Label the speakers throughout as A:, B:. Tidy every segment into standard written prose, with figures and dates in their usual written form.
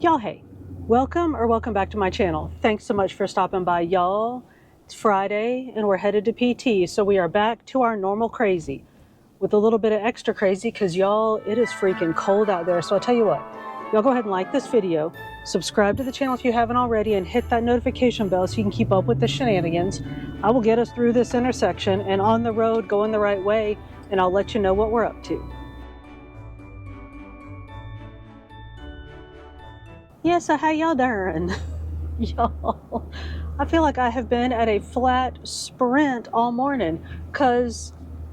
A: Y'all, hey, welcome back to my channel. Thanks so much for stopping by, y'all. It's Friday and we're headed to PT, so we are back to our normal crazy with a little bit of extra crazy because y'all, it is freaking cold out there. So I'll tell you what, y'all go ahead and like this video, subscribe to the channel if you haven't already, and hit that notification bell so you can keep up with the shenanigans. I will get us through this intersection and on the road going the right way, and I'll let you know what we're up to. Yeah, so how y'all doing? Y'all, I feel like I have been at a flat sprint all morning because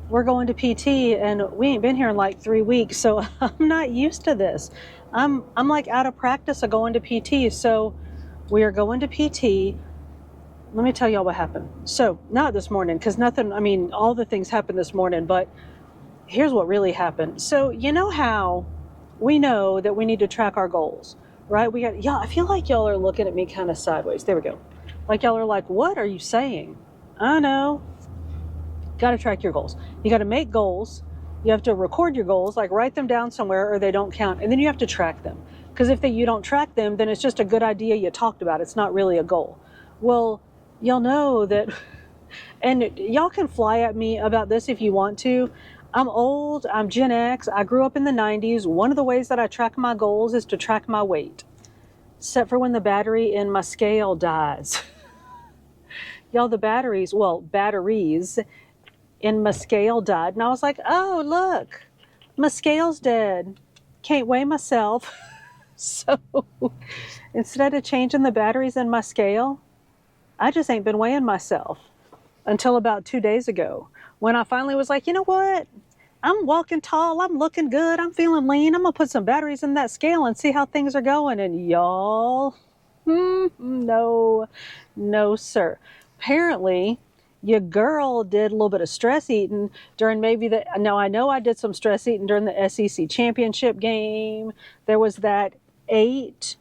A: we're going to PT and we ain't been here in like 3 weeks, so I'm not used to this. I'm like out of practice of going to PT, so we are going to PT. Let me tell y'all what happened. So, not this morning, because nothing, I mean, all the things happened this morning, but here's what really happened. So, you know how we know that we need to track our goals, right? Y'all, I feel like y'all are looking at me kind of sideways. There we go. Like y'all are like, what are you saying? I know. Got to track your goals. You got to make goals. You have to record your goals, like write them down somewhere or they don't count. And then you have to track them. Because if you don't track them, then it's just a good idea you talked about. It's not really a goal. Well, y'all know that, and y'all can fly at me about this if you want to. I'm old, I'm Gen X, I grew up in the 90s. One of the ways that I track my goals is to track my weight. Except for when the battery in my scale dies. Y'all, batteries in my scale died. And I was like, oh, look, my scale's dead. Can't weigh myself. So instead of changing the batteries in my scale, I just ain't been weighing myself until about 2 days ago when I finally was like, you know what? I'm walking tall. I'm looking good. I'm feeling lean. I'm going to put some batteries in that scale and see how things are going. And y'all, no, sir. Apparently, your girl did a little bit of stress eating during now I know I did some stress eating during the SEC championship game. There was that 8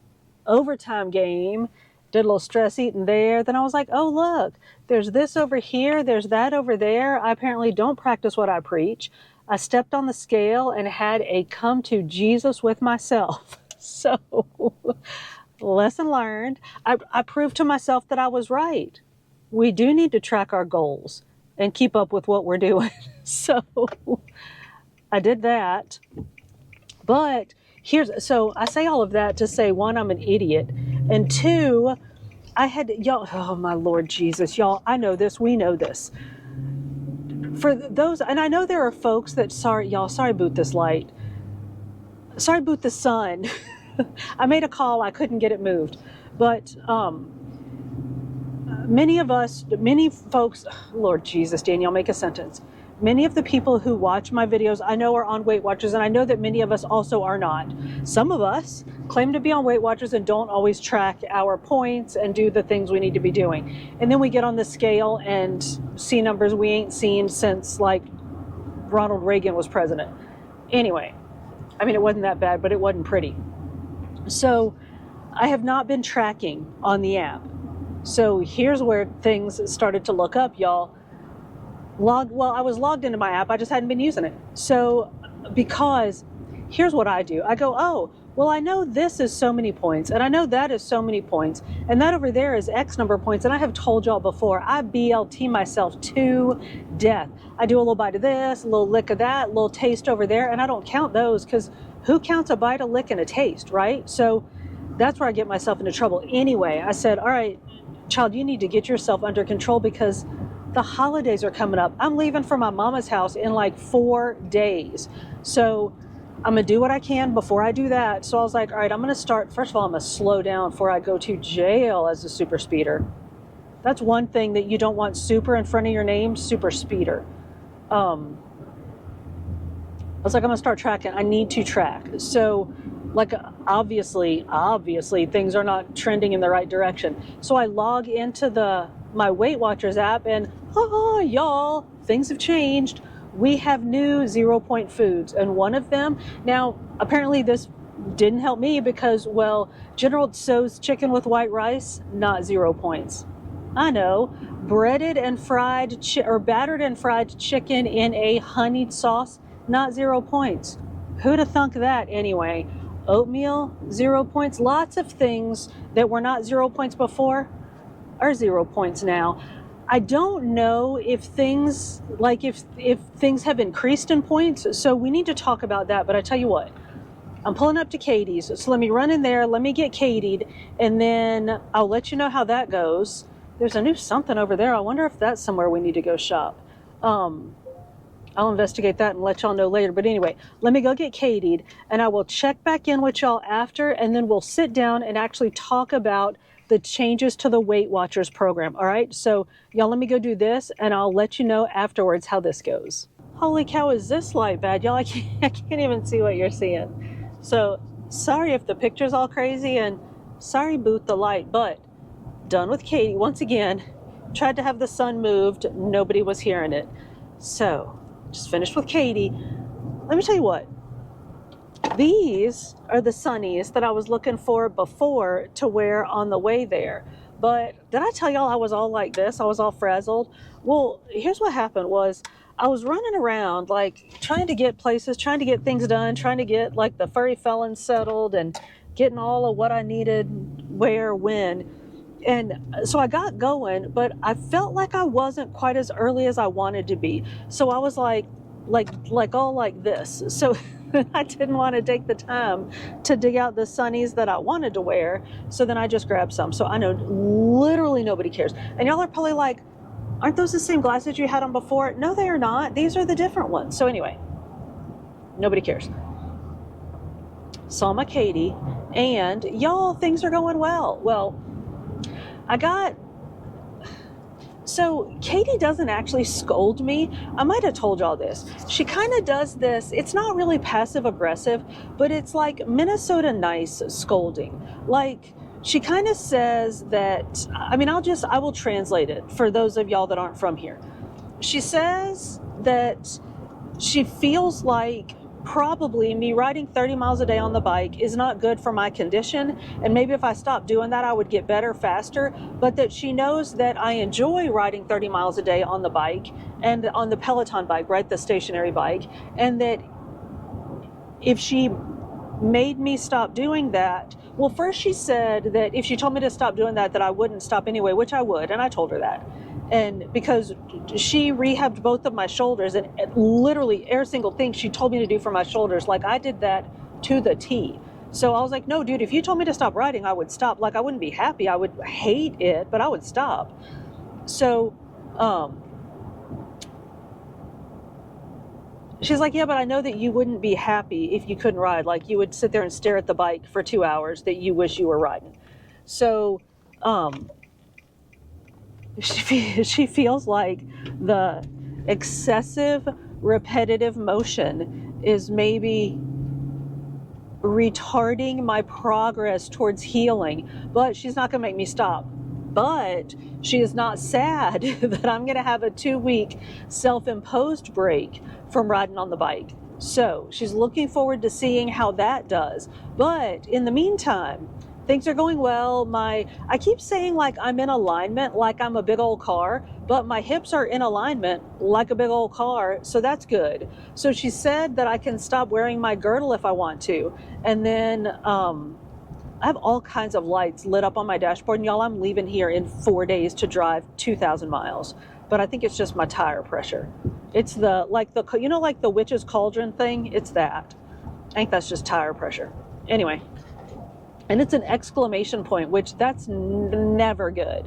A: overtime game. Did a little stress eating there. Then I was like, oh, look, there's this over here. There's that over there. I apparently don't practice what I preach. I stepped on the scale and had a come to Jesus with myself. So, lesson learned. I proved to myself that I was right. We do need to track our goals and keep up with what we're doing. So, I did that. But so I say all of that to say, one, I'm an idiot. And two, y'all, oh my Lord Jesus, y'all, I know this, we know this. For those, and I know there are folks that, sorry boot this light. Sorry boot the sun. I made a call, I couldn't get it moved. But many folks, Lord Jesus, Danielle, make a sentence. Many of the people who watch my videos I know are on Weight Watchers, and I know that many of us also are not. Some of us claim to be on Weight Watchers and don't always track our points and do the things we need to be doing. And then we get on the scale and see numbers we ain't seen since like Ronald Reagan was president. Anyway, I mean, it wasn't that bad, but it wasn't pretty. So I have not been tracking on the app. So here's where things started to look up, y'all. I was logged into my app. I just hadn't been using it. So, because here's what I do. I go, oh, well, I know this is so many points, and I know that is so many points, and that over there is X number of points. And I have told y'all before, I BLT myself to death. I do a little bite of this, a little lick of that, a little taste over there, and I don't count those because who counts a bite, a lick, and a taste, right? So that's where I get myself into trouble. Anyway, I said, all right, child, you need to get yourself under control because the holidays are coming up. I'm leaving for my mama's house in like 4 days. So I'm going to do what I can before I do that. So I was like, all right, I'm going to start. First of all, I'm going to slow down before I go to jail as a super speeder. That's one thing that you don't want super in front of your name, super speeder. I was like, I'm going to start tracking. I need to track. So like, obviously, things are not trending in the right direction. So I log into my Weight Watchers app and, y'all, things have changed. We have new 0-point foods. And one of them, now, apparently this didn't help me because, well, General Tso's chicken with white rice, not 0 points. I know. Breaded and fried, battered and fried chicken in a honeyed sauce, not 0 points. Who'd have thunk that anyway? Oatmeal, 0 points. Lots of things that were not 0 points before are 0 points now. I don't know if things if things have increased in points, so we need to talk about that. But I tell you what, I'm pulling up to Katie's, so let me run in there, let me get Katie'd, and then I'll let you know how that goes. There's a new something over there. I wonder if that's somewhere we need to go shop. I'll investigate that and let y'all know later. But anyway, let me go get Katie'd, and I will check back in with y'all after, and then we'll sit down and actually talk about the changes to the Weight Watchers program. All right, so y'all let me go do this, and I'll let you know afterwards how this goes. Holy cow, is this light bad? Y'all, I can't even see what you're seeing. So sorry if the picture's all crazy, and sorry boot the light, but done with Katie. Once again, tried to have the sun moved. Nobody was hearing it. So just finished with Katie. Let me tell you what. These are the sunnies that I was looking for before to wear on the way there. But did I tell y'all I was all like this? I was all frazzled. Well, here's what happened was I was running around like trying to get places, trying to get things done, trying to get like the furry felon settled and getting all of what I needed, where, when. And so I got going, but I felt like I wasn't quite as early as I wanted to be. So I was like all like this. So I didn't want to take the time to dig out the sunnies that I wanted to wear. So then I just grabbed some. So I know literally nobody cares. And y'all are probably like, aren't those the same glasses you had on before? No, they are not. These are the different ones. So anyway, nobody cares. Saw my Katie, and y'all, things are going well. Well, so Katie doesn't actually scold me. I might have told y'all this. She kind of does this. It's not really passive aggressive, but it's like Minnesota nice scolding. Like she kind of says that, I will translate it for those of y'all that aren't from here. She says that she feels like probably me riding 30 miles a day on the bike is not good for my condition, and maybe if I stopped doing that I would get better faster, but that she knows that I enjoy riding 30 miles a day on the bike and on the Peloton bike, right, the stationary bike, and that if she made me stop doing that, well, first she said that if she told me to stop doing that I wouldn't stop anyway, which I would, and I told her that. And because she rehabbed both of my shoulders, and literally every single thing she told me to do for my shoulders, like I did that to the T. So I was like, no, dude, if you told me to stop riding, I would stop. Like I wouldn't be happy. I would hate it, but I would stop. So she's like, yeah, but I know that you wouldn't be happy if you couldn't ride. Like you would sit there and stare at the bike for 2 hours that you wish you were riding. So, she feels like the excessive repetitive motion is maybe retarding my progress towards healing, but she's not going to make me stop. But she is not sad that I'm going to have a 2-week self-imposed break from riding on the bike. So she's looking forward to seeing how that does. But in the meantime, things are going well. I keep saying like I'm in alignment, like I'm a big old car, but my hips are in alignment like a big old car, so that's good. So she said that I can stop wearing my girdle if I want to. And then I have all kinds of lights lit up on my dashboard, and y'all, I'm leaving here in 4 days to drive 2,000 miles. But I think it's just my tire pressure. It's the witch's cauldron thing, it's that. I think that's just tire pressure. Anyway. And it's an exclamation point, which that's never good.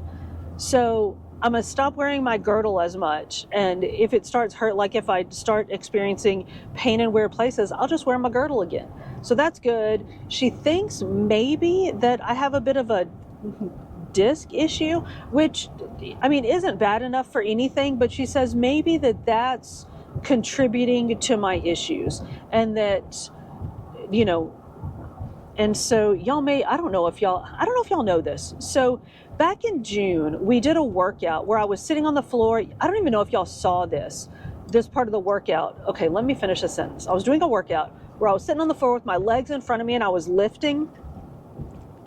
A: So I'm going to stop wearing my girdle as much. And if it starts hurt, like if I start experiencing pain in weird places, I'll just wear my girdle again. So that's good. She thinks maybe that I have a bit of a disc issue, which, isn't bad enough for anything. But she says maybe that's contributing to my issues. And that, and so y'all I don't know if y'all know this. So back in June, we did a workout where I was sitting on the floor. I don't even know if y'all saw this part of the workout. Okay, let me finish the sentence. I was doing a workout where I was sitting on the floor with my legs in front of me and I was lifting.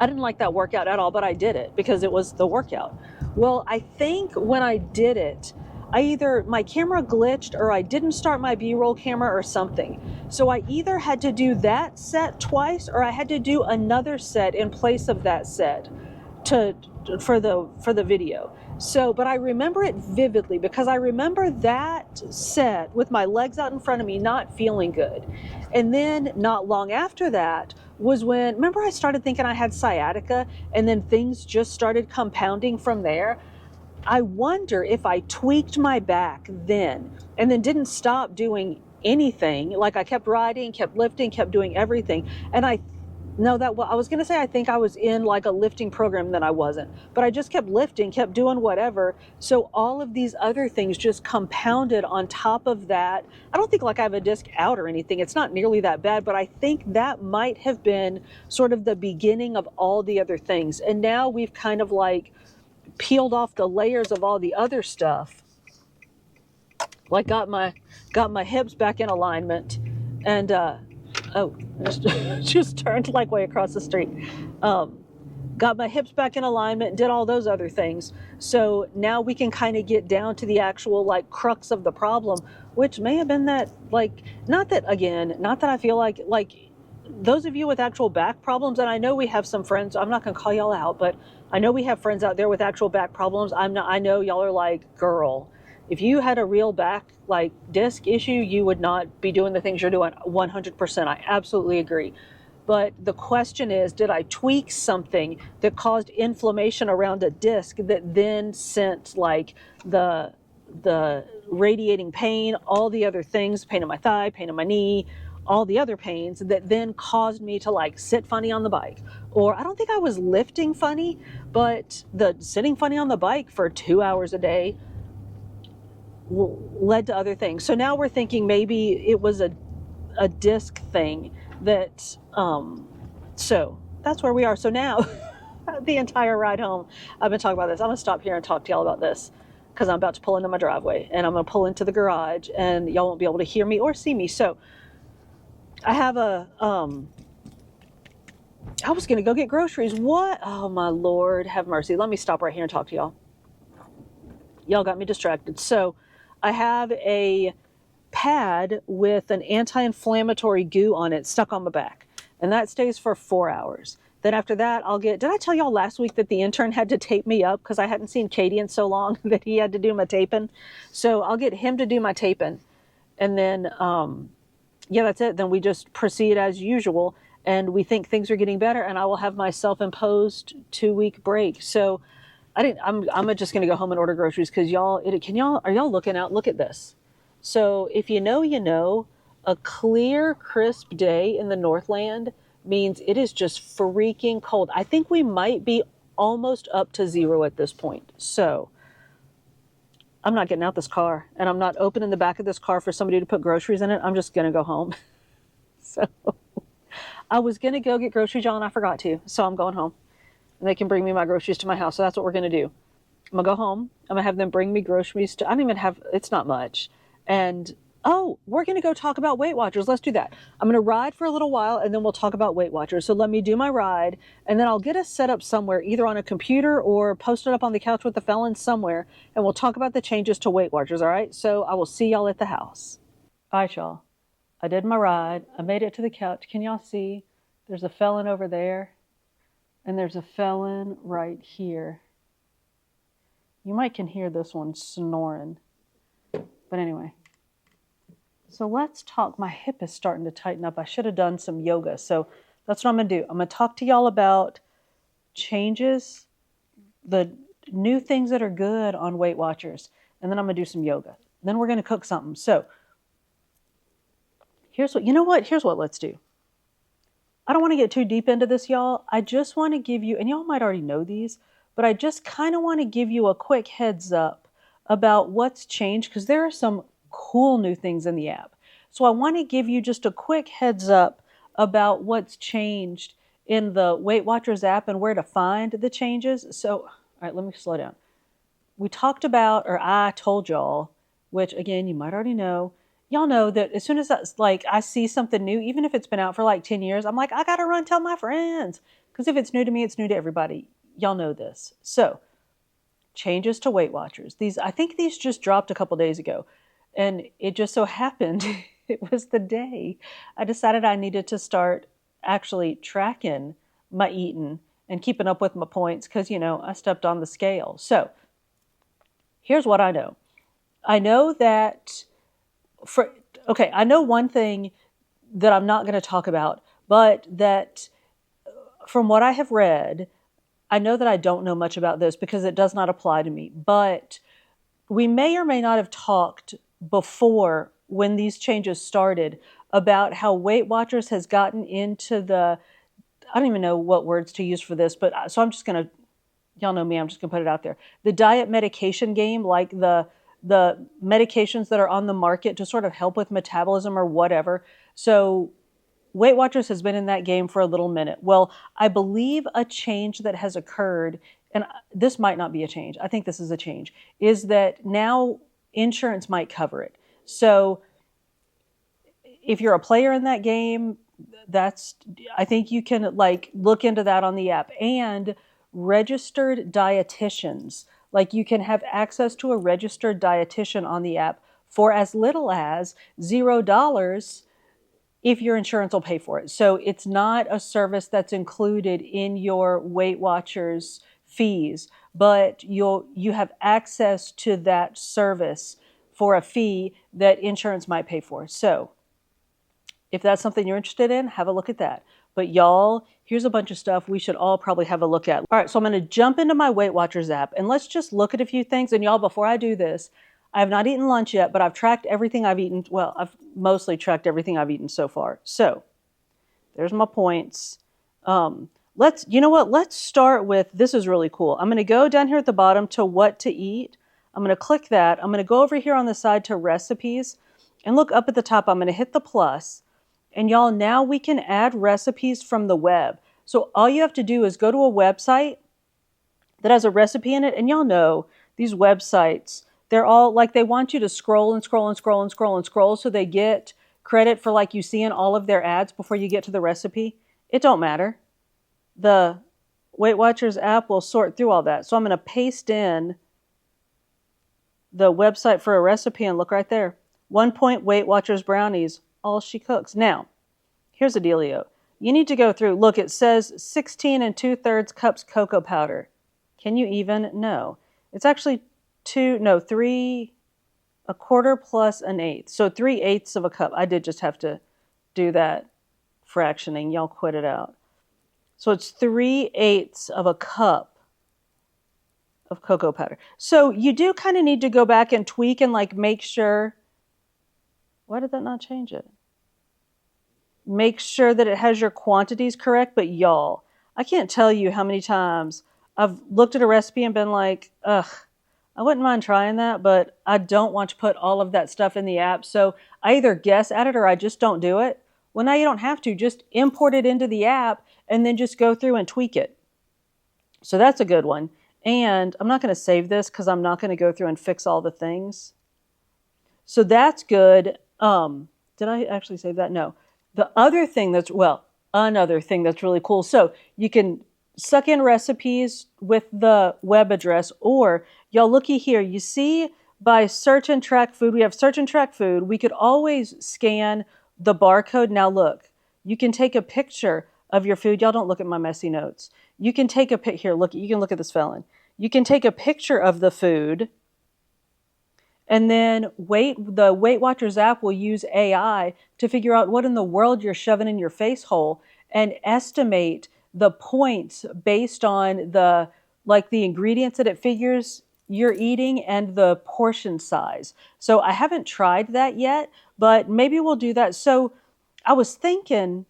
A: I didn't like that workout at all, but I did it because it was the workout. Well, I think when I did it, my camera glitched or I didn't start my B-roll camera or something. So I either had to do that set twice or I had to do another set in place of that set for the video. So, but I remember it vividly because I remember that set with my legs out in front of me not feeling good. And then not long after that was when, remember I started thinking I had sciatica and then things just started compounding from there. I wonder if I tweaked my back then and then didn't stop doing anything. Like I kept riding, kept lifting, kept doing everything. And I was going to say I think I was in like a lifting program, then I wasn't. But I just kept lifting, kept doing whatever. So all of these other things just compounded on top of that. I don't think like I have a disc out or anything. It's not nearly that bad, but I think that might have been sort of the beginning of all the other things. And now we've kind of like peeled off the layers of all the other stuff. Like got my hips back in alignment and just turned like way across the street. Got my hips back in alignment, did all those other things. So now we can kind of get down to the actual like crux of the problem, which may have been that like, not that I feel like those of you with actual back problems, and I know we have some friends, I'm not going to call y'all out, but I know we have friends out there with actual back problems. I know y'all are like, girl, if you had a real back like disc issue, you would not be doing the things you're doing 100%. I absolutely agree. But the question is, did I tweak something that caused inflammation around a disc that then sent like the radiating pain, all the other things, pain in my thigh, pain in my knee, all the other pains that then caused me to like sit funny on the bike? Or I don't think I was lifting funny, but the sitting funny on the bike for 2 hours a day led to other things. So now we're thinking maybe it was a disc thing that, so that's where we are. So now the entire ride home, I've been talking about this. I'm gonna stop here and talk to y'all about this because I'm about to pull into my driveway and I'm gonna pull into the garage and y'all won't be able to hear me or see me. So I have I was gonna go get groceries. What? Oh my Lord, have mercy. Let me stop right here and talk to y'all. Y'all got me distracted. So I have a pad with an anti-inflammatory goo on it stuck on my back, and that stays for 4 hours. Then after that, did I tell y'all last week that the intern had to tape me up because I hadn't seen Katie in so long that he had to do my taping? So I'll get him to do my taping, and then, yeah, that's it. Then we just proceed as usual, and we think things are getting better, and I will have my self-imposed 2-week break. So I'm just going to go home and order groceries because are y'all looking out? Look at this. So if you know, a clear, crisp day in the Northland means it is just freaking cold. I think we might be almost up to 0 at this point. So I'm not getting out this car and I'm not opening the back of this car for somebody to put groceries in it. I'm just going to go home. So I was going to go get groceries, y'all, and I forgot to. So I'm going home. And they can bring me my groceries to my house. So that's what we're going to do. I'm going to go home. I'm going to have them bring me groceries I don't even have, it's not much. And, we're going to go talk about Weight Watchers. Let's do that. I'm going to ride for a little while and then we'll talk about Weight Watchers. So let me do my ride and then I'll get us set up somewhere, either on a computer or post it up on the couch with the felons somewhere. And we'll talk about the changes to Weight Watchers. All right. So I will see y'all at the house. All right, y'all. I did my ride. I made it to the couch. Can y'all see? There's a felon over there. And there's a felon right here. You might can hear this one snoring. But anyway. So let's talk. My hip is starting to tighten up. I should have done some yoga. So that's what I'm going to do. I'm going to talk to y'all about changes, the new things that are good on Weight Watchers. And then I'm going to do some yoga. Then we're going to cook something. So here's what let's do. I don't want to get too deep into this, y'all. I just want to give you, and y'all might already know these, but I just kind of want to give you a quick heads up about what's changed because there are some cool new things in the app. So I want to give you just a quick heads up about what's changed in the Weight Watchers app and where to find the changes. So, all right, let me slow down. We talked about, or I told y'all, which again, you might already know, y'all know that as soon as I see something new, even if it's been out for like 10 years, I'm like, I got to run tell my friends. Because if it's new to me, it's new to everybody. Y'all know this. So changes to Weight Watchers. I think these just dropped a couple days ago. And it just so happened, it was the day I decided I needed to start actually tracking my eating and keeping up with my points because, I stepped on the scale. So here's what I know. I know that I know one thing that I'm not going to talk about, but that from what I have read, I know that I don't know much about this because it does not apply to me, but we may or may not have talked before when these changes started about how Weight Watchers has gotten into I don't even know what words to use for this, but so I'm just going to, y'all know me, I'm just going to put it out there. The diet medication game, like the medications that are on the market to sort of help with metabolism or whatever. So Weight Watchers has been in that game for a little minute. Well, I believe a change that has occurred, and this might not be a change, I think this is a change, is that now insurance might cover it. So if you're a player in that game, I think you can look into that on the app. And registered dietitians, you can have access to a registered dietitian on the app for as little as $0 if your insurance will pay for it. So it's not a service that's included in your Weight Watchers fees, but you have access to that service for a fee that insurance might pay for. So if that's something you're interested in, have a look at that. But y'all, here's a bunch of stuff we should all probably have a look at. All right, so I'm going to jump into my Weight Watchers app and let's just look at a few things. And y'all, before I do this, I have not eaten lunch yet, but I've tracked everything I've eaten. Well, I've mostly tracked everything I've eaten so far. So there's my points. Let's start with, this is really cool. I'm going to go down here at the bottom to what to eat. I'm going to click that. I'm going to go over here on the side to recipes and look up at the top. I'm going to hit the plus. And y'all, now we can add recipes from the web. So all you have to do is go to a website that has a recipe in it. And y'all know these websites, they're all they want you to scroll and scroll and scroll and scroll and scroll so they get credit for you seeing all of their ads before you get to the recipe. It don't matter. The Weight Watchers app will sort through all that. So I'm going to paste in the website for a recipe and look right there. 1 point Weight Watchers brownies, all she cooks. Now, here's the dealio. You need to go through, look, it says 16 2/3 cups cocoa powder. Can you even? No. It's actually 3 1/4 plus 1/8. So 3/8 of a cup. I did just have to do that fractioning. Y'all quit it out. So it's 3/8 of a cup of cocoa powder. So you do kind of need to go back and tweak and make sure. Why did that not change it? Make sure that it has your quantities correct. But y'all, I can't tell you how many times I've looked at a recipe and been like, ugh, I wouldn't mind trying that, but I don't want to put all of that stuff in the app. So I either guess at it or I just don't do it. Well, now you don't have to. Just import it into the app and then just go through and tweak it. So that's a good one. And I'm not going to save this because I'm not going to go through and fix all the things. So that's good. Did I actually save that? No. The other thing another thing that's really cool. So you can suck in recipes with the web address, or y'all looky here. You see by search and track food, we have search and track food. We could always scan the barcode. Now look, you can take a picture of your food. Y'all don't look at my messy notes. You can take a picture. Here, look, you can look at this felon. You can take a picture of the food. And then the Weight Watchers app will use AI to figure out what in the world you're shoving in your face hole and estimate the points based on the ingredients that it figures you're eating and the portion size. So I haven't tried that yet, but maybe we'll do that. So I was thinking,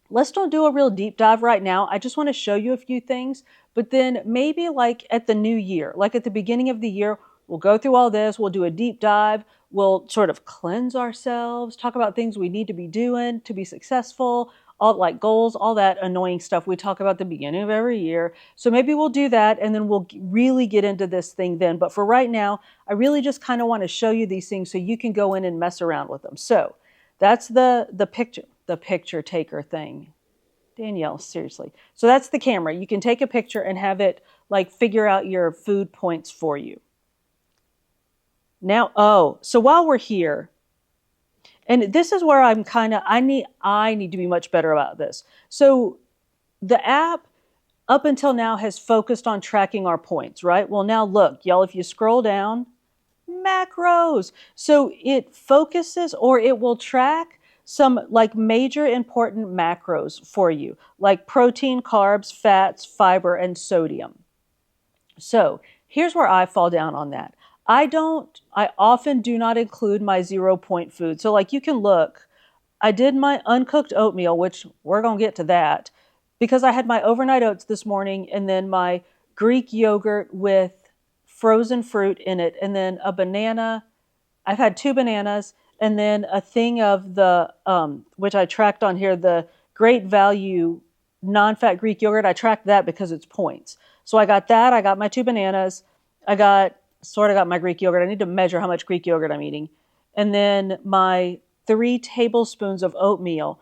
A: let's don't do a real deep dive right now. I just want to show you a few things, but then maybe at the new year, at the beginning of the year, we'll go through all this. We'll do a deep dive. We'll sort of cleanse ourselves, talk about things we need to be doing to be successful, all goals, all that annoying stuff we talk about at the beginning of every year. So maybe we'll do that and then we'll really get into this thing then. But for right now, I really just kind of want to show you these things so you can go in and mess around with them. So that's the picture taker thing. Danielle, seriously. So that's the camera. You can take a picture and have it like figure out your food points for you. Now, so while we're here, and this is where I need to be much better about this. So the app up until now has focused on tracking our points, right? Well, now look, y'all, if you scroll down, macros. So it focuses or it will track some like major important macros for you, like protein, carbs, fats, fiber, and sodium. So here's where I fall down on that. I often do not include my 0 point food. So like you can look, I did my uncooked oatmeal, which we're going to get to that, because I had my overnight oats this morning and then my Greek yogurt with frozen fruit in it and then a banana. I've had 2 bananas and then a thing of the, which I tracked on here, the Great Value non-fat Greek yogurt. I tracked that because it's points. So I got that. I got my 2 bananas. I got my Greek yogurt. I need to measure how much Greek yogurt I'm eating. And then my 3 tablespoons of oatmeal.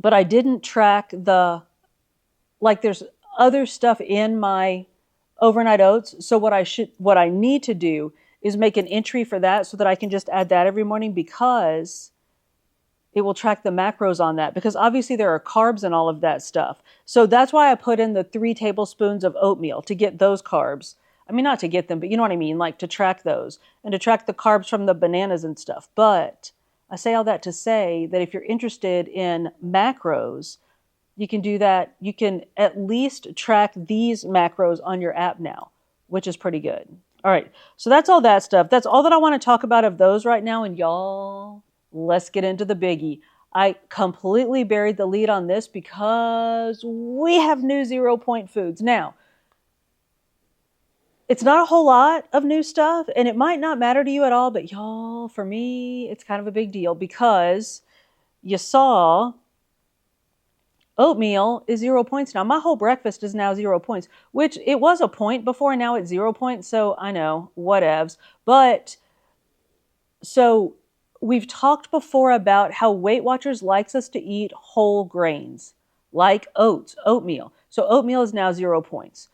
A: But I didn't track there's other stuff in my overnight oats. So what I need to do is make an entry for that so that I can just add that every morning, because it will track the macros on that, because obviously there are carbs in all of that stuff. So that's why I put in the 3 tablespoons of oatmeal, to get those carbs. I mean, not to get them, but you know what I mean? Like to track those and to track the carbs from the bananas and stuff. But I say all that to say that if you're interested in macros, you can do that. You can at least track these macros on your app now, which is pretty good. All right. So that's all that stuff. That's all that I want to talk about of those right now. And y'all, let's get into the biggie. I completely buried the lead on this because we have new 0 point foods. Now, it's not a whole lot of new stuff, and it might not matter to you at all, but y'all, for me, it's kind of a big deal, because you saw oatmeal is 0 points now. My whole breakfast is now 0 points, which it was a point before, and now it's 0 points. So I know, whatevs. But so we've talked before about how Weight Watchers likes us to eat whole grains, like oats, oatmeal. So oatmeal is now 0 points.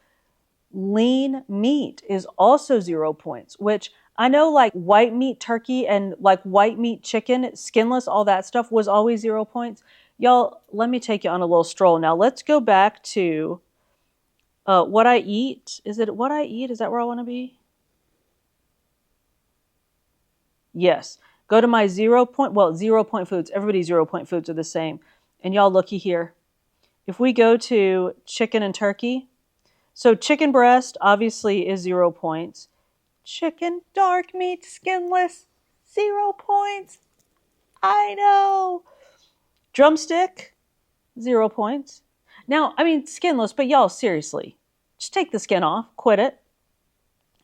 A: Lean meat is also 0 points, which I know like white meat turkey and like white meat chicken, skinless, all that stuff was always 0 points. Y'all, let me take you on a little stroll. Now let's go back to what I eat. Is it what I eat? Is that where I want to be? Yes. Go to my 0 point foods. Everybody's 0 point foods are the same. And y'all, looky here. If we go to chicken and turkey, so chicken breast obviously is 0 points. Chicken, dark meat, skinless, 0 points. I know. Drumstick, 0 points. Now, I mean, skinless, but y'all, seriously, just take the skin off, quit it.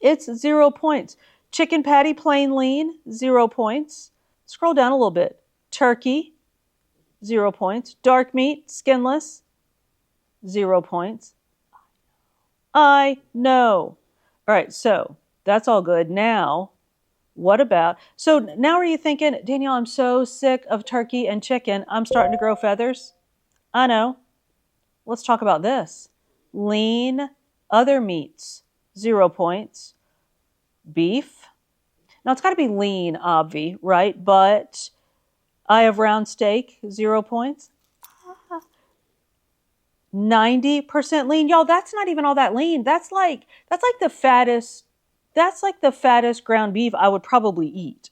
A: It's 0 points. Chicken patty, plain lean, 0 points. Scroll down a little bit. Turkey, 0 points. Dark meat, skinless, 0 points. I know. All right, so that's all good. Now, what about, so now are you thinking, Danielle, I'm so sick of turkey and chicken, I'm starting to grow feathers? I know. Let's talk about this. Lean other meats, 0 points. Beef. Now it's got to be lean, obvi, right? But I have round steak, 0 points. 90% lean. Y'all, that's not even all that lean. That's like the fattest ground beef I would probably eat.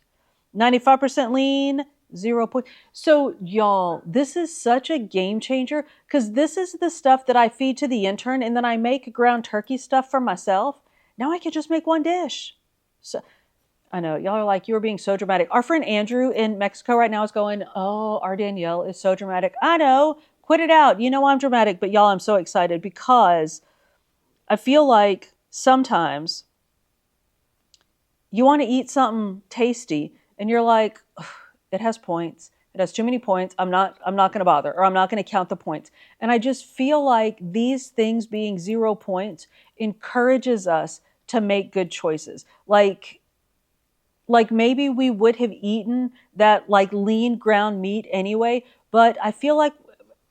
A: 95% lean, 0 points. So y'all, this is such a game changer, because this is the stuff that I feed to the intern, and then I make ground turkey stuff for myself. Now I could just make one dish. So I know y'all are like, you were being so dramatic. Our friend Andrew in Mexico right now is going, oh, our Danielle is so dramatic. I know. Quit it out. You know I'm dramatic, but y'all, I'm so excited, because I feel like sometimes you want to eat something tasty and you're like, it has points. It has too many points. I'm not going to bother, or I'm not going to count the points. And I just feel like these things being 0 points encourages us to make good choices. Like maybe we would have eaten that like lean ground meat anyway, but I feel like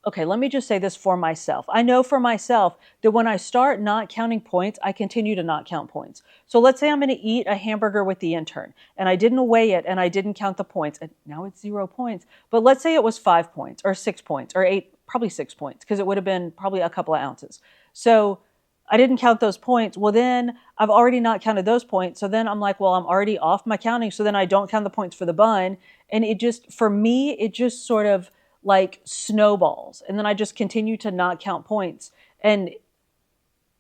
A: okay, let me just say this for myself. I know for myself that when I start not counting points, I continue to not count points. So let's say I'm going to eat a hamburger with the intern and I didn't weigh it and I didn't count the points, and now it's 0 points. But let's say it was 5 points or 6 points or 8, probably 6 points, because it would have been probably a couple of ounces. So I didn't count those points. Well, then I've already not counted those points. So then I'm like, well, I'm already off my counting. So then I don't count the points for the bun. And it just, for me, it just sort of like snowballs. And then I just continue to not count points. And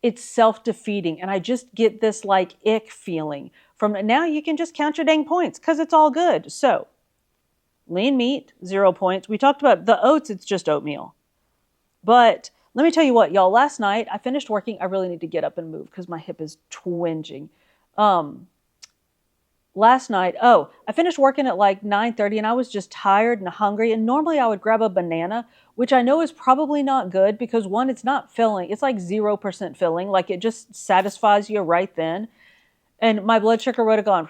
A: it's self-defeating. And I just get this like ick feeling from now you can just count your dang points because it's all good. So lean meat, 0 points. We talked about the oats. It's just oatmeal. But let me tell you what, y'all, last night I finished working. I really need to get up and move because my hip is twinging. Last night, I finished working at like 9:30 and I was just tired and hungry. And normally I would grab a banana, which I know is probably not good because one, it's not filling. It's like 0% filling. Like it just satisfies you right then. And my blood sugar would have gone.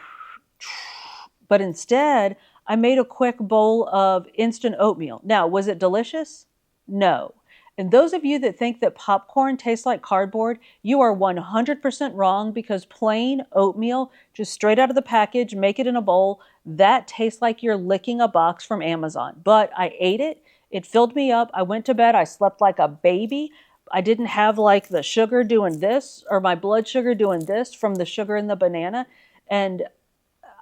A: But instead, I made a quick bowl of instant oatmeal. Now, was it delicious? No. And those of you that think that popcorn tastes like cardboard, you are 100% wrong because plain oatmeal, just straight out of the package, make it in a bowl, that tastes like you're licking a box from Amazon. But I ate it. It filled me up. I went to bed. I slept like a baby. I didn't have like the sugar doing this or my blood sugar doing this from the sugar in the banana. And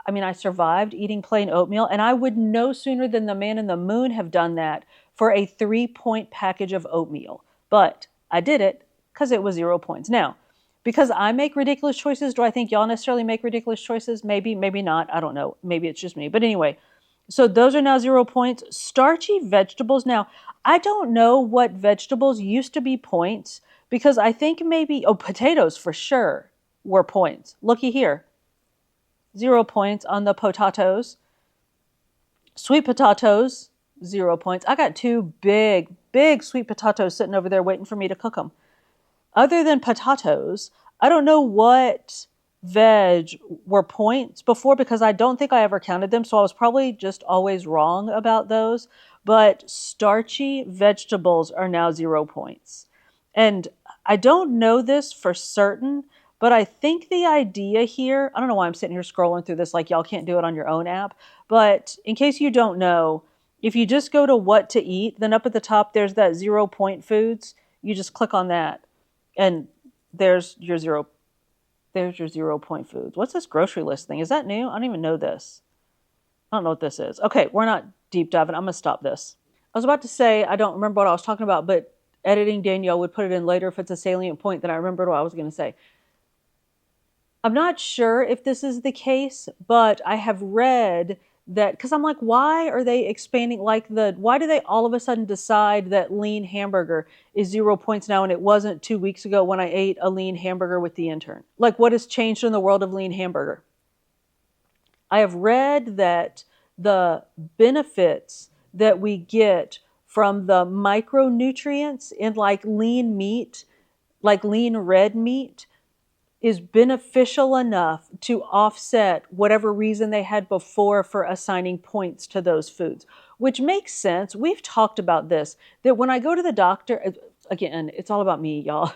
A: I mean, I survived eating plain oatmeal, and I would no sooner than the man in the moon have done that for a 3-point package of oatmeal. But I did it because it was 0 points. Now, because I make ridiculous choices, do I think y'all necessarily make ridiculous choices? Maybe, maybe not. I don't know. Maybe it's just me. But anyway, so those are now 0 points. Starchy vegetables. Now, I don't know what vegetables used to be points because I think maybe, potatoes for sure were points. Looky here. 0 points on the potatoes. Sweet potatoes, 0 points. I got 2 big, big sweet potatoes sitting over there waiting for me to cook them. Other than potatoes, I don't know what veg were points before because I don't think I ever counted them. So I was probably just always wrong about those. But starchy vegetables are now 0 points. And I don't know this for certain, but I think the idea here, I don't know why I'm sitting here scrolling through this like y'all can't do it on your own app, but in case you don't know, if you just go to what to eat, then up at the top there's that 0 point foods. You just click on that and there's your 0 point foods. What's this grocery list thing? Is that new? I don't even know this. I don't know what this is. Okay, we're not deep diving. I'm going to stop this. I was about to say, I don't remember what I was talking about, but editing Danielle would put it in later if it's a salient point, then I remembered what I was going to say. I'm not sure if this is the case, but I have read that, because I'm like, why are they expanding, why do they all of a sudden decide that lean hamburger is 0 points now and it wasn't 2 weeks ago when I ate a lean hamburger with the intern? Like, what has changed in the world of lean hamburger? I have read that the benefits that we get from the micronutrients in like lean meat, like lean red meat, is beneficial enough to offset whatever reason they had before for assigning points to those foods, which makes sense. We've talked about this, that when I go to the doctor, again, it's all about me, y'all.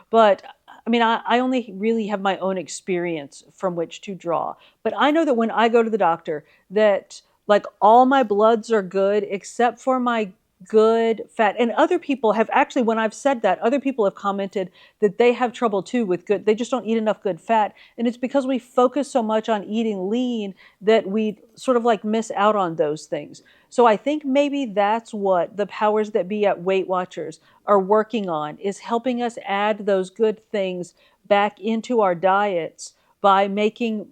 A: But I mean, I only really have my own experience from which to draw. But I know that when I go to the doctor, that like all my bloods are good except for my good fat. And other people have actually, when I've said that, other people have commented that they have trouble too with good. They just don't eat enough good fat. And it's because we focus so much on eating lean that we sort of like miss out on those things. So I think maybe that's what the powers that be at Weight Watchers are working on, is helping us add those good things back into our diets by making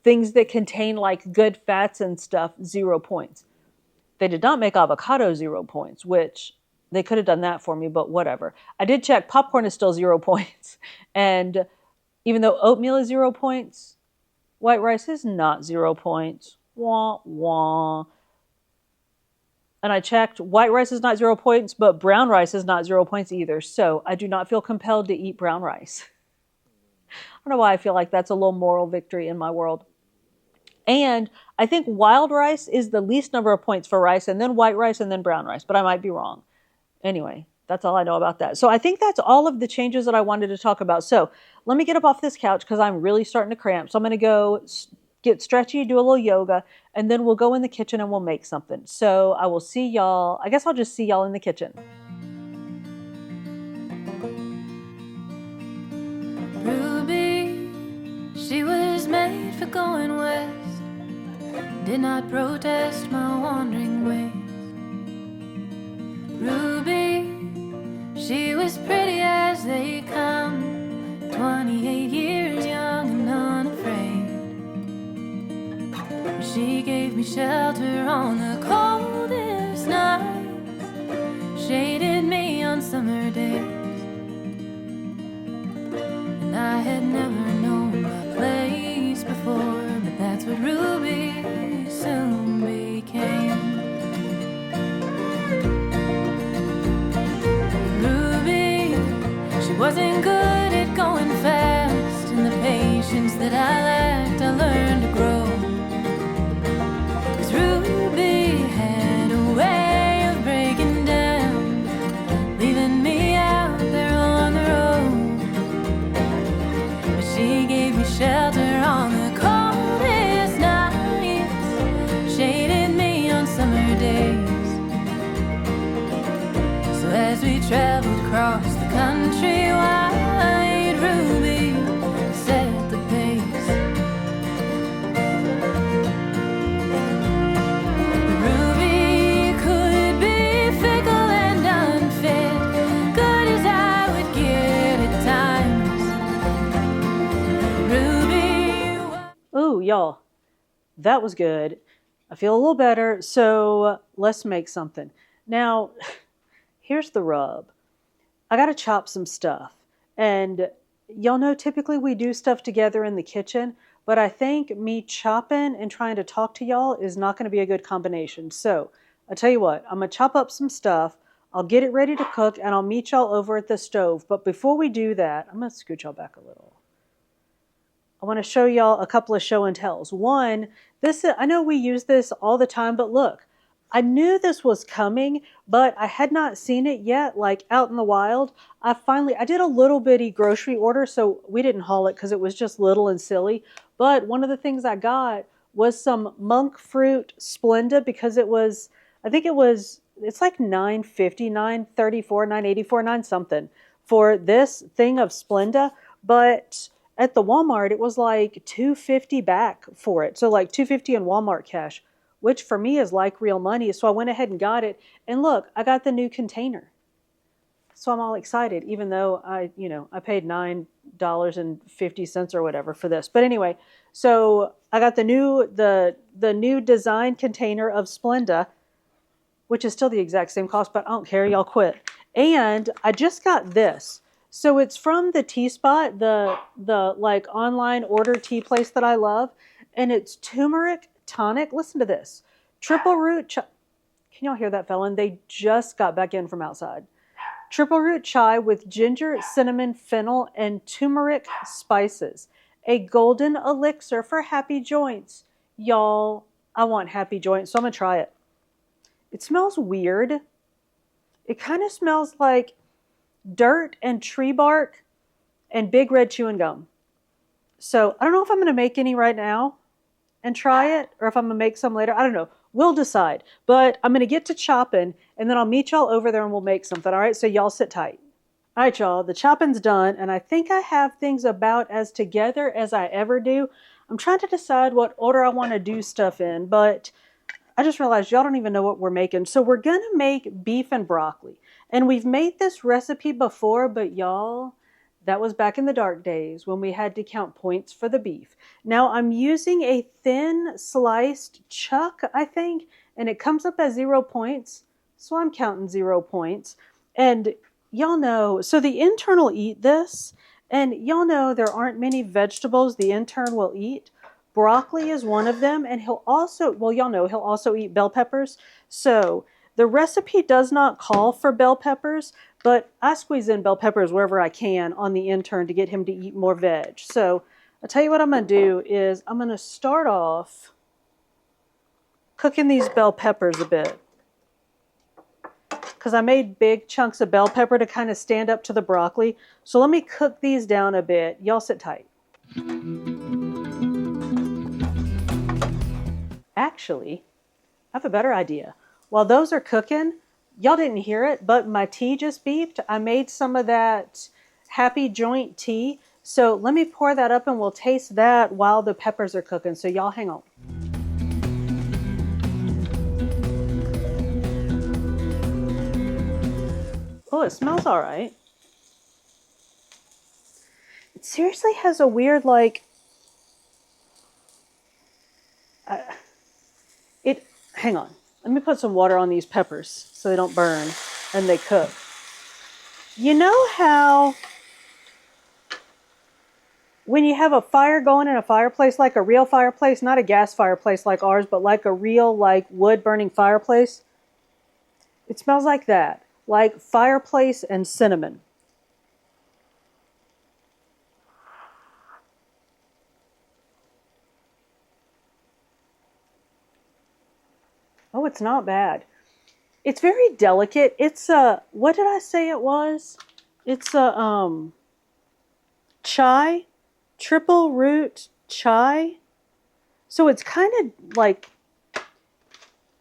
A: things that contain like good fats and stuff 0 points. They did not make avocado 0 points, which they could have done that for me, but whatever. I did check. Popcorn is still 0 points. And even though oatmeal is 0 points, white rice is not 0 points. Wah, wah. And I checked. White rice is not 0 points, but brown rice is not 0 points either. So I do not feel compelled to eat brown rice. I don't know why I feel like that's a little moral victory in my world. And I think wild rice is the least number of points for rice, and then white rice, and then brown rice, but I might be wrong. Anyway, that's all I know about that. So I think that's all of the changes that I wanted to talk about. So let me get up off this couch because I'm really starting to cramp. So I'm going to go get stretchy, do a little yoga, and then we'll go in the kitchen and we'll make something. So I will see y'all. I guess I'll just see y'all in the kitchen.
B: Ruby, she was made for going west. Did not protest my wandering ways. Ruby, she was pretty as they come, 28 years young and unafraid. She gave me shelter on the coldest nights, shaded me on summer days. And I had never known my place before, but that's what Ruby soon became. Ruby, she wasn't good at going fast, and the patience that I lacked I learned to grow. 'Cause Ruby had a way of breaking down, leaving me out there on the road. But she gave me shelter on the coldest nights, shaded me on summer days. So as we traveled across the country wide, Ruby set the pace. Ruby could be fickle and unfit, good as I would get at times. Ruby
A: Ooh, y'all, that was good. I feel a little better, so let's make something. Now, here's the rub. I got to chop some stuff. And y'all know typically we do stuff together in the kitchen, but I think me chopping and trying to talk to y'all is not going to be a good combination. So I'll tell you what, I'm going to chop up some stuff. I'll get it ready to cook, and I'll meet y'all over at the stove. But before we do that, I'm going to scoot y'all back a little. I want to show y'all a couple of show and tells. One, I know we use this all the time, but look, I knew this was coming, but I had not seen it yet, like out in the wild. I did a little bitty grocery order, so we didn't haul it because it was just little and silly. But one of the things I got was some monk fruit Splenda because it's like $9.50, $9.34, $9.84, $9 something for this thing of Splenda. But at the Walmart, it was like $2.50 back for it. So like $2.50 in Walmart cash, which for me is like real money. So I went ahead and got it. And look, I got the new container. So I'm all excited, even though I paid $9.50 or whatever for this. But anyway, so I got the new design container of Splenda, which is still the exact same cost, but I don't care, y'all quit. And I just got this. So it's from the Tea Spot, the like online order tea place that I love. And it's turmeric tonic. Listen to this. Triple root chai. Can y'all hear that, Felon? They just got back in from outside. Triple root chai with ginger, cinnamon, fennel, and turmeric spices. A golden elixir for happy joints. Y'all, I want happy joints, so I'm going to try it. It smells weird. It kind of smells like dirt and tree bark and big red chewing gum. So I don't know if I'm going to make any right now and try it, or if I'm going to make some later. I don't know. We'll decide. But I'm going to get to chopping, and then I'll meet y'all over there and we'll make something. All right, so y'all sit tight. All right, y'all, the chopping's done, and I think I have things about as together as I ever do. I'm trying to decide what order I want to do stuff in, but I just realized y'all don't even know what we're making. So we're going to make beef and broccoli. And we've made this recipe before, but y'all, that was back in the dark days when we had to count points for the beef. Now I'm using a thin sliced chuck, I think, and it comes up as 0 points. So I'm counting 0 points. And y'all know, so the intern will eat this, and y'all know there aren't many vegetables the intern will eat. Broccoli is one of them, and he'll also eat bell peppers. So the recipe does not call for bell peppers, but I squeeze in bell peppers wherever I can on the intern to get him to eat more veg. So I'll tell you what I'm going to do is I'm going to start off cooking these bell peppers a bit. Because I made big chunks of bell pepper to kind of stand up to the broccoli. So let me cook these down a bit. Y'all sit tight. Actually, I have a better idea. While those are cooking, y'all didn't hear it, but my tea just beeped. I made some of that Happy Joint tea. So let me pour that up and we'll taste that while the peppers are cooking. So y'all hang on. Oh, it smells all right. It seriously has a weird, like, hang on. Let me put some water on these peppers so they don't burn and they cook. You know how when you have a fire going in a fireplace, like a real fireplace, not a gas fireplace like ours, but like a real, like, wood burning fireplace, it smells like that. Like fireplace and cinnamon. Oh, it's not bad. It's very delicate. It's a, what did I say it was? It's a chai, triple root chai. So it's kind of like,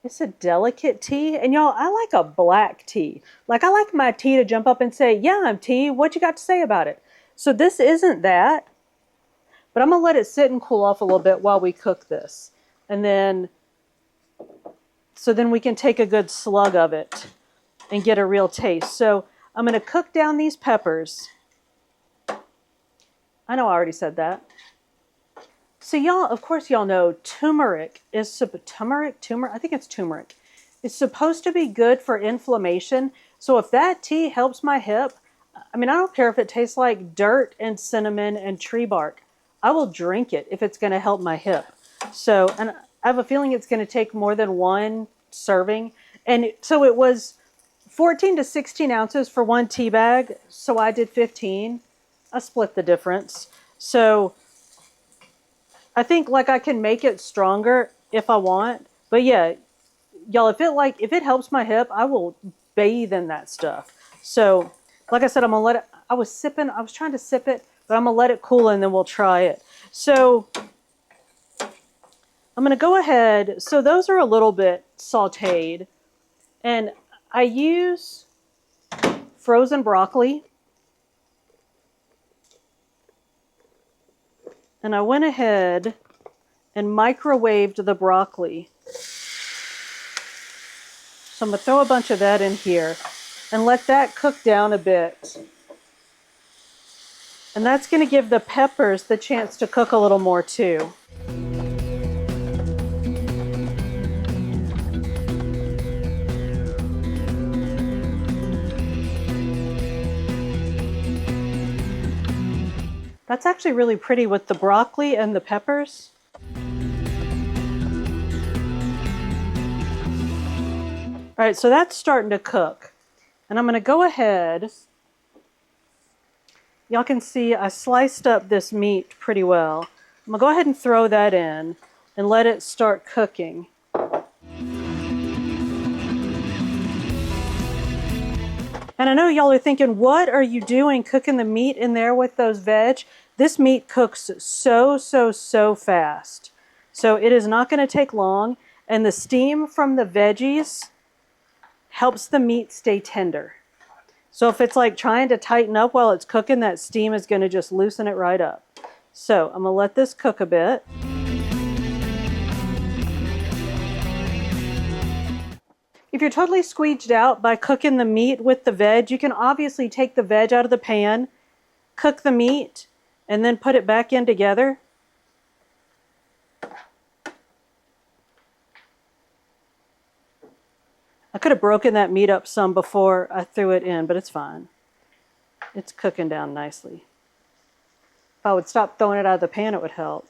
A: it's a delicate tea. And y'all, I like a black tea. Like, I like my tea to jump up and say, yeah, I'm tea. What you got to say about it? So this isn't that. But I'm going to let it sit and cool off a little bit while we cook this. And then, so then we can take a good slug of it and get a real taste. So I'm going to cook down these peppers. I know I already said that. So y'all, of course y'all know turmeric is, turmeric? I think it's turmeric. It's supposed to be good for inflammation. So if that tea helps my hip, I mean, I don't care if it tastes like dirt and cinnamon and tree bark. I will drink it if it's going to help my hip. So, and I have a feeling it's going to take more than one serving. And so it was 14 to 16 ounces for one tea bag. So I did 15. I split the difference. So I think, like, I can make it stronger if I want. But yeah, y'all, if it helps my hip, I will bathe in that stuff. So like I said, I'm going to let it, I was trying to sip it, but I'm going to let it cool and then we'll try it. So I'm going to go ahead. So those are a little bit sauteed. And I use frozen broccoli. And I went ahead and microwaved the broccoli. So I'm going to throw a bunch of that in here and let that cook down a bit. And that's going to give the peppers the chance to cook a little more too. That's actually really pretty with the broccoli and the peppers. All right, so that's starting to cook. And I'm going to go ahead. Y'all can see I sliced up this meat pretty well. I'm going to go ahead and throw that in and let it start cooking. And I know y'all are thinking, what are you doing cooking the meat in there with those veg? This meat cooks so fast. So it is not going to take long. And the steam from the veggies helps the meat stay tender. So if it's like trying to tighten up while it's cooking, that steam is going to just loosen it right up. So I'm going to let this cook a bit. If you're totally squeeged out by cooking the meat with the veg, you can obviously take the veg out of the pan, cook the meat, and then put it back in together. I could have broken that meat up some before I threw it in, but it's fine. It's cooking down nicely. If I would stop throwing it out of the pan, it would help.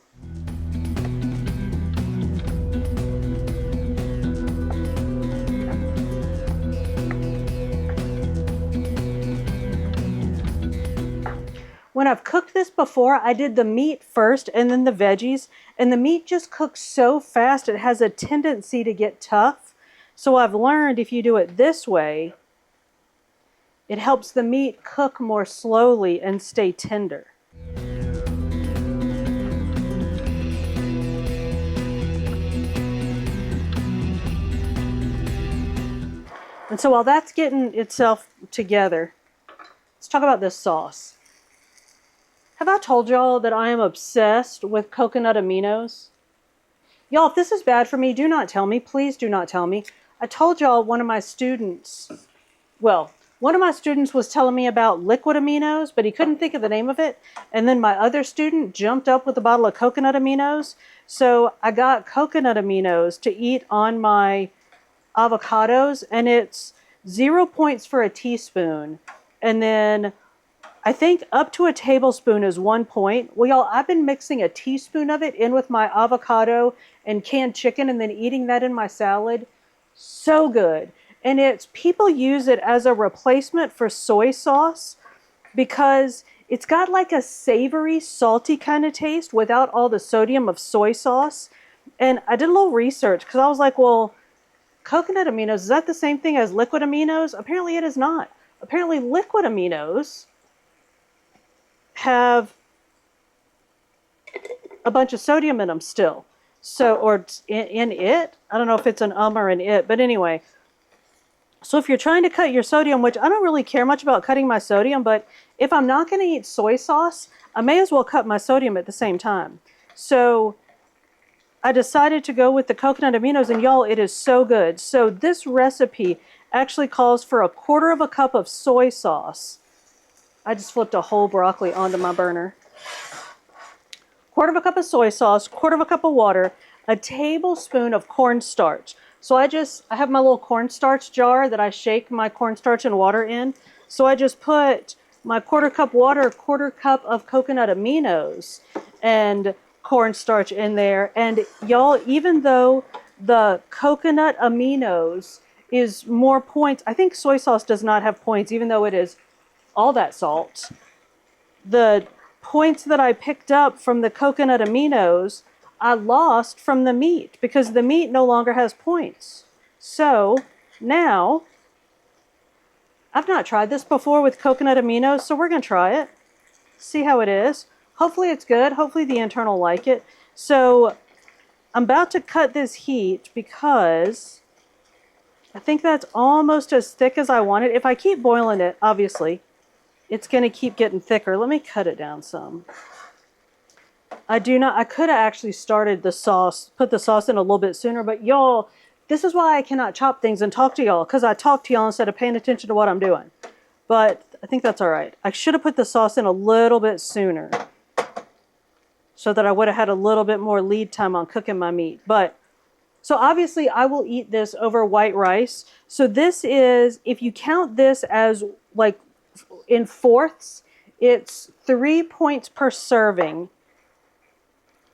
A: when I've cooked this before, I did the meat first and then the veggies, and the meat just cooks so fast it has a tendency to get tough. So I've learned if you do it this way, it helps the meat cook more slowly and stay tender. And so while that's getting itself together, let's talk about this sauce. Have I told y'all that I am obsessed with coconut aminos? Y'all, if this is bad for me, do not tell me. Please do not tell me. I told y'all one of my students was telling me about liquid aminos, but he couldn't think of the name of it. And then my other student jumped up with a bottle of coconut aminos. So I got coconut aminos to eat on my avocados, and it's 0 points for a teaspoon. And then I think up to a tablespoon is 1 point. Well, y'all, I've been mixing a teaspoon of it in with my avocado and canned chicken and then eating that in my salad. So good. And people use it as a replacement for soy sauce because it's got like a savory, salty kind of taste without all the sodium of soy sauce. And I did a little research because I was like, well, coconut aminos, is that the same thing as liquid aminos? Apparently it is not. Apparently liquid aminos have a bunch of sodium in them still. So, or in it. I don't know if it's an or an it, but anyway. So if you're trying to cut your sodium, which I don't really care much about cutting my sodium, but if I'm not going to eat soy sauce, I may as well cut my sodium at the same time. So I decided to go with the coconut aminos, and y'all, it is so good. So this recipe actually calls for 1/4 cup of soy sauce. I just flipped a whole broccoli onto my burner. 1/4 cup of soy sauce, 1/4 cup of water, a tablespoon of cornstarch. So I have my little cornstarch jar that I shake my cornstarch and water in. So I just put my 1/4 cup water, 1/4 cup of coconut aminos, and cornstarch in there. And y'all, even though the coconut aminos is more points, I think soy sauce does not have points, even though it is all that salt. The points that I picked up from the coconut aminos, I lost from the meat because the meat no longer has points. So now, I've not tried this before with coconut aminos, so we're going to try it. See how it is. Hopefully it's good. Hopefully the intern will like it. So I'm about to cut this heat because I think that's almost as thick as I want it. If I keep boiling it, obviously, it's going to keep getting thicker. Let me cut it down some. I could have actually started the sauce, put the sauce in a little bit sooner, but y'all, this is why I cannot chop things and talk to y'all, because I talk to y'all instead of paying attention to what I'm doing. But I think that's all right. I should have put the sauce in a little bit sooner so that I would have had a little bit more lead time on cooking my meat. But so obviously I will eat this over white rice. So this is, if you count this as like in fourths, it's 3 points per serving.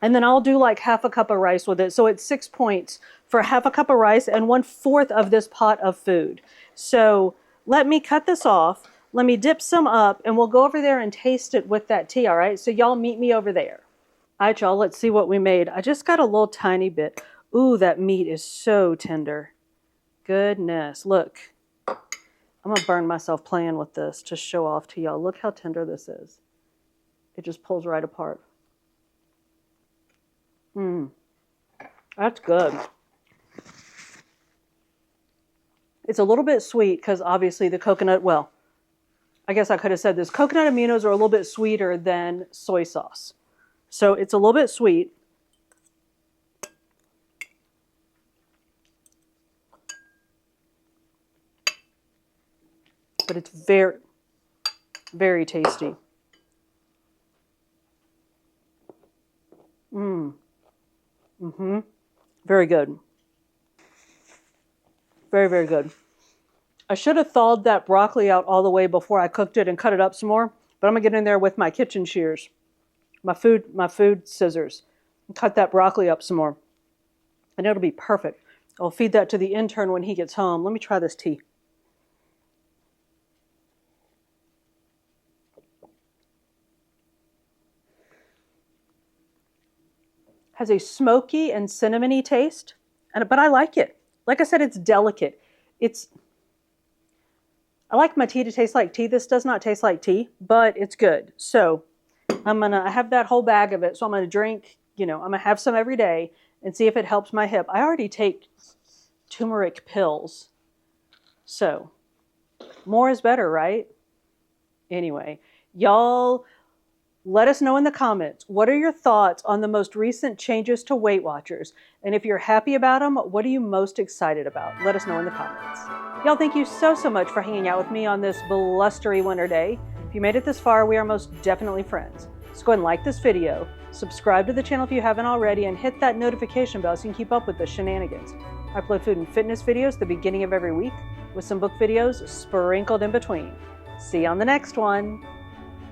A: And then I'll do like 1/2 cup of rice with it. So it's 6 points for 1/2 cup of rice and 1/4 of this pot of food. So let me cut this off. Let me dip some up and we'll go over there and taste it with that tea, all right? So y'all meet me over there. All right, y'all, let's see what we made. I just got a little tiny bit. Ooh, that meat is so tender. Goodness, look. I'm going to burn myself playing with this to show off to y'all. Look how tender this is. It just pulls right apart. That's good. It's a little bit sweet because obviously the coconut, well, I guess I could have said this. Coconut aminos are a little bit sweeter than soy sauce. So it's a little bit sweet. But it's very, very tasty. Very good. Very, very good. I should have thawed that broccoli out all the way before I cooked it and cut it up some more, but I'm gonna get in there with my kitchen shears, my food scissors, and cut that broccoli up some more. And it'll be perfect. I'll feed that to the intern when he gets home. Let me try this tea. Has a smoky and cinnamony taste, but I like it. Like I said, it's delicate. I like my tea to taste like tea. This does not taste like tea, but it's good. So I have that whole bag of it. So I'm going to drink, I'm going to have some every day and see if it helps my hip. I already take turmeric pills. So more is better, right? Anyway, y'all let us know in the comments, what are your thoughts on the most recent changes to Weight Watchers? And if you're happy about them, what are you most excited about? Let us know in the comments. Y'all, thank you so much for hanging out with me on this blustery winter day. If you made it this far, we are most definitely friends. So go ahead and like this video, subscribe to the channel if you haven't already, and hit that notification bell so you can keep up with the shenanigans. I upload food and fitness videos at the beginning of every week with some book videos sprinkled in between. See you on the next one.